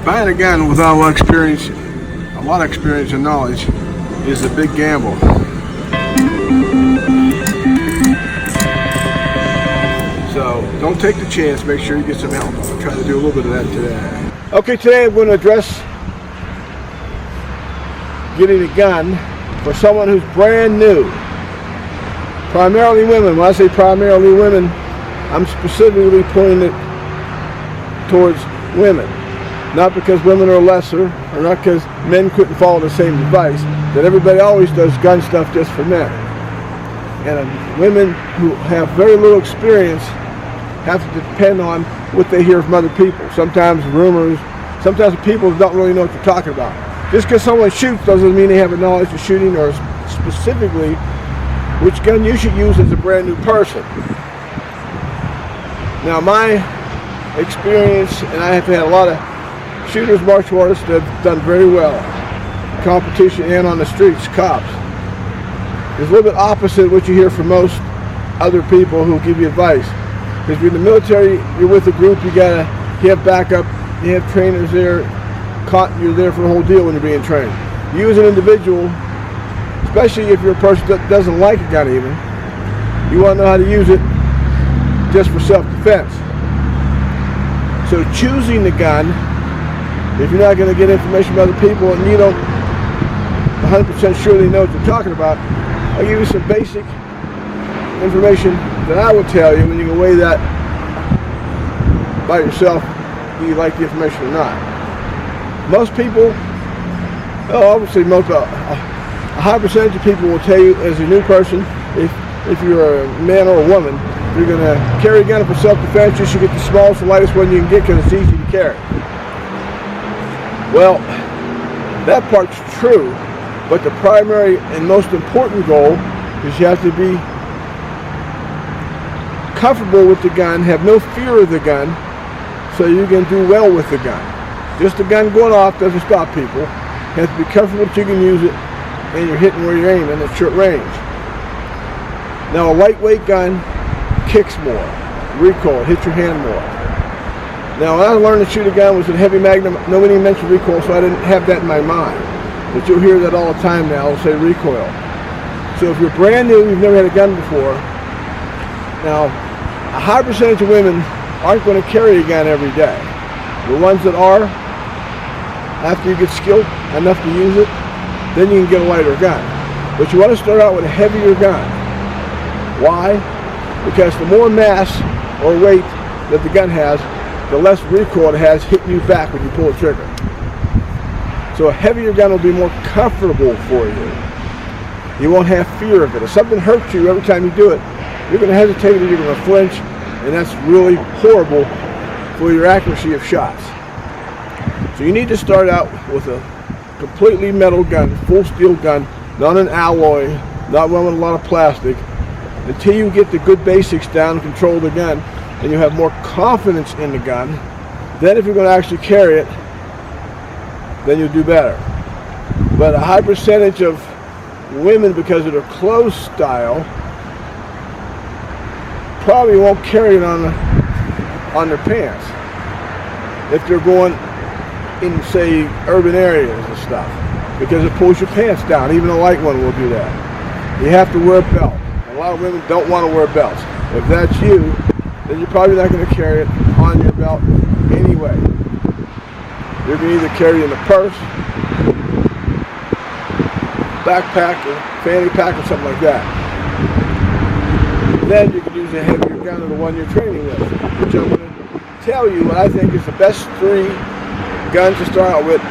Buying a gun without a lot of experience and knowledge is a big gamble. So don't take the chance, make sure you get some help. I'll try to do a little bit of that today. Okay, today I'm going to address getting a gun for someone who's brand new. Primarily women. When I say primarily women, I'm specifically pointing it towards women. Not because women are lesser, or not because men couldn't follow the same advice, that everybody always does gun stuff just for men. And women who have very little experience have to depend on what they hear from other people. Sometimes rumors, sometimes people don't really know what they're talking about. Just because someone shoots doesn't mean they have a knowledge of shooting, or specifically which gun you should use as a brand new person. Now my experience, and I have had a lot of shooters, martial artists that have done very well, competition and on the streets, cops. It's a little bit opposite what you hear from most other people who give you advice. Because if you're in the military, you're with a group, you have backup, you have trainers there, you're there for the whole deal when you're being trained. You as an individual, especially if you're a person that doesn't like a gun even, you want to know how to use it just for self-defense. So choosing the gun, if you're not going to get information from other people and you don't 100% sure they know what they're talking about, I'll give you some basic information that I would tell you, and you can weigh that by yourself, do you like the information or not. Most people, obviously a high percentage of people will tell you as a new person, if you're a man or a woman, you're going to carry a gun for self-defense, you should get the smallest and lightest one you can get because it's easy to carry. Well, that part's true, but the primary and most important goal is you have to be comfortable with the gun, have no fear of the gun, so you can do well with the gun. Just the gun going off doesn't stop people. You have to be comfortable that you can use it and you're hitting where you're aiming at short range. Now a lightweight gun kicks more, recoil, it hits your hand more. Now when I learned to shoot a gun was a heavy magnum, nobody mentioned recoil, so I didn't have that in my mind. But you'll hear that all the time now, they'll say recoil. So if you're brand new, you've never had a gun before, now a high percentage of women aren't going to carry a gun every day. The ones that are, after you get skilled enough to use it, then you can get a lighter gun. But you want to start out with a heavier gun. Why? Because the more mass or weight that the gun has, the less recoil it has hitting you back when you pull the trigger. So a heavier gun will be more comfortable for you. You won't have fear of it. If something hurts you every time you do it, you're going to hesitate and you're going to flinch, and that's really horrible for your accuracy of shots. So you need to start out with a completely metal gun, full steel gun, not an alloy, not one with a lot of plastic, until you get the good basics down and control the gun, and you have more confidence in the gun. Then if you're going to actually carry it, then you'll do better. But a high percentage of women, because of their clothes style, probably won't carry it on their pants if they're going in, say, urban areas and stuff, because it pulls your pants down. Even a light one will do that. You have to wear a belt. A lot of women don't want to wear belts. If that's you, then you're probably not going to carry it on your belt anyway. You're going to either carry it in a purse, backpack, or fanny pack, or something like that. Then you can use a heavier gun than the one you're training with, which I'm going to tell you what I think is the best 3 guns to start out with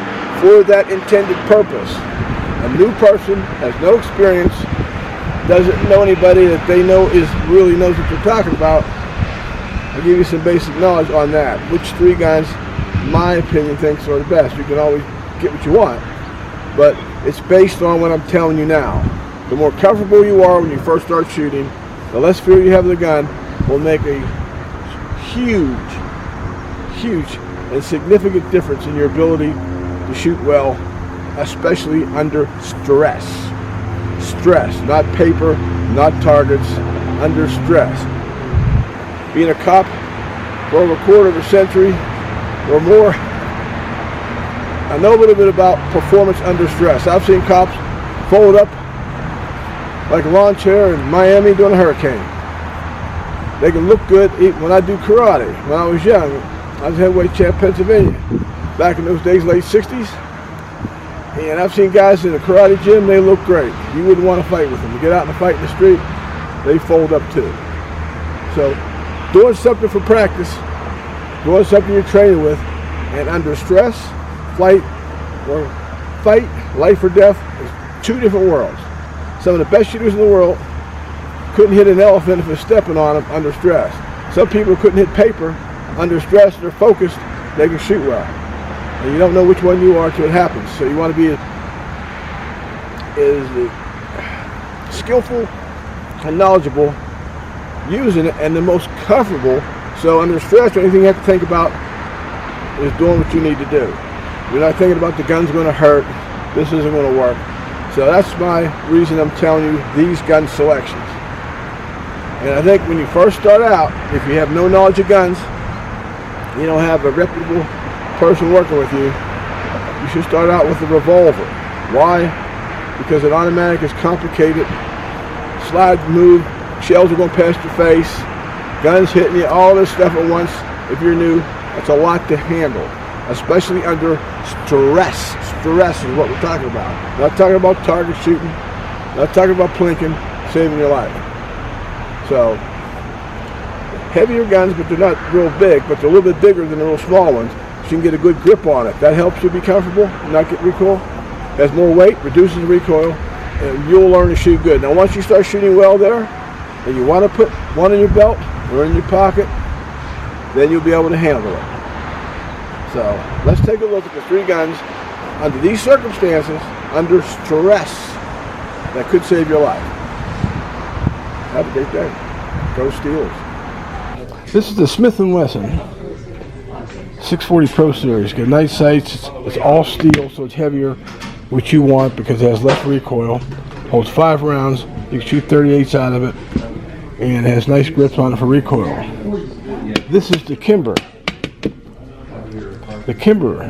for that intended purpose. A new person has no experience, doesn't know anybody that they know really knows what they're talking about. I'll give you some basic knowledge on that. Which 3 guns, in my opinion, thinks are the best. You can always get what you want, but it's based on what I'm telling you now. The more comfortable you are when you first start shooting, the less fear you have of the gun will make a huge and significant difference in your ability to shoot well, especially under stress. Stress, not paper, not targets, under stress. Being a cop for over a quarter of a century or more, I know a little bit about performance under stress. I've seen cops fold up like a lawn chair in Miami during a hurricane. They can look good. Even when I do karate, when I was young, I was heavyweight champ Pennsylvania. Back in those days, late 60s. And I've seen guys in the karate gym, they look great. You wouldn't want to fight with them. You get out and fight in the street, they fold up too. So doing something for practice, doing something you're training with, and under stress, flight, or fight, life or death, is two different worlds. Some of the best shooters in the world couldn't hit an elephant if it's stepping on them under stress. Some people couldn't hit paper under stress. They're focused, they can shoot well. And you don't know which one you are until it happens. So you want to be as skillful and knowledgeable using it, and the most comfortable. So under stress, the only thing you have to think about is doing what you need to do. You're not thinking about the gun's going to hurt, this isn't going to work. So that's my reason I'm telling you these gun selections. And I think when you first start out, if you have no knowledge of guns, you don't have a reputable person working with you, you should start out with a revolver. Why? Because an automatic is complicated. Slide, move, shells are going past your face, guns hitting you, all this stuff at once. If you're new, that's a lot to handle, especially under stress. Stress is what we're talking about. Not talking about target shooting, not talking about plinking, saving your life. So, heavier guns, but they're not real big, but they're a little bit bigger than the real small ones. So you can get a good grip on it. That helps you be comfortable, not get recoil. Has more weight, reduces recoil, and you'll learn to shoot good. Now once you start shooting well there, and you want to put one in your belt or in your pocket, then you'll be able to handle it. So let's take a look at the three guns under these circumstances, under stress, that could save your life. Have a great day. Go Steelers. This is the Smith & Wesson 640 Pro Series. Got nice sights. It's all steel, so it's heavier, which you want because it has less recoil. Holds 5 rounds. You can shoot 38s out of it, and it has nice grips on it for recoil. This is the Kimber. The Kimber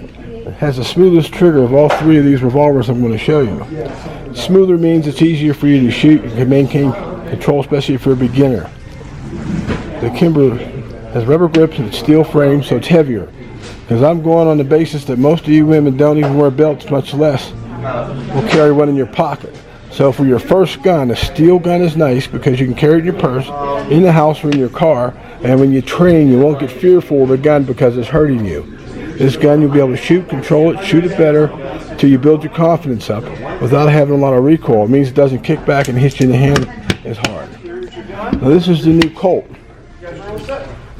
has the smoothest trigger of all three of these revolvers I'm going to show you. Smoother means it's easier for you to shoot. You can maintain control, especially if you're a beginner. The Kimber has rubber grips and it's steel frame, so it's heavier. Because I'm going on the basis that most of you women don't even wear belts, much less will carry one in your pocket. So for your first gun, a steel gun is nice because you can carry it in your purse, in the house, or in your car. And when you train, you won't get fearful of the gun because it's hurting you. This gun, you'll be able to shoot, control it, shoot it better until you build your confidence up without having a lot of recoil. It means it doesn't kick back and hit you in the hand as hard. Now this is the new Colt.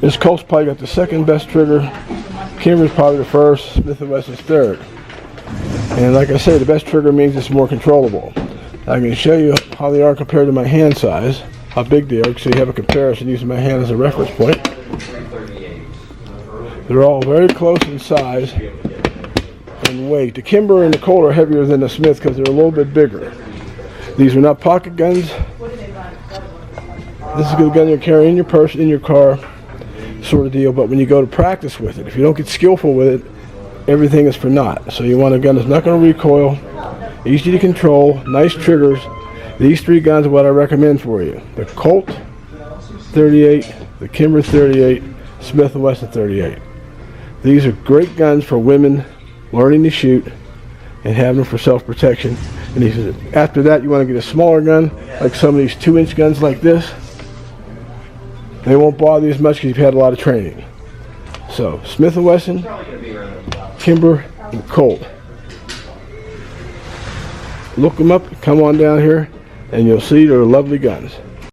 This Colt's probably got the second best trigger. Kimber's probably the first, Smith & Wesson's third. And like I say, the best trigger means it's more controllable. I can show you how they are compared to my hand size, how big they are, so you have a comparison using my hand as a reference point. They're all very close in size and weight. The Kimber and the Colt are heavier than the Smith because they're a little bit bigger. These are not pocket guns. This is a good gun you carry in your purse, in your car, sort of deal. But when you go to practice with it, if you don't get skillful with it, everything is for naught. So you want a gun that's not going to recoil, easy to control, nice triggers. These three guns are what I recommend for you. The Colt 38, the Kimber 38, Smith & Wesson 38. These are great guns for women learning to shoot and having them for self-protection. And after that, you want to get a smaller gun, like some of these 2-inch guns like this. They won't bother you as much because you've had a lot of training. So, Smith & Wesson, Kimber, and Colt. Look them up, come on down here, and you'll see they're lovely guns.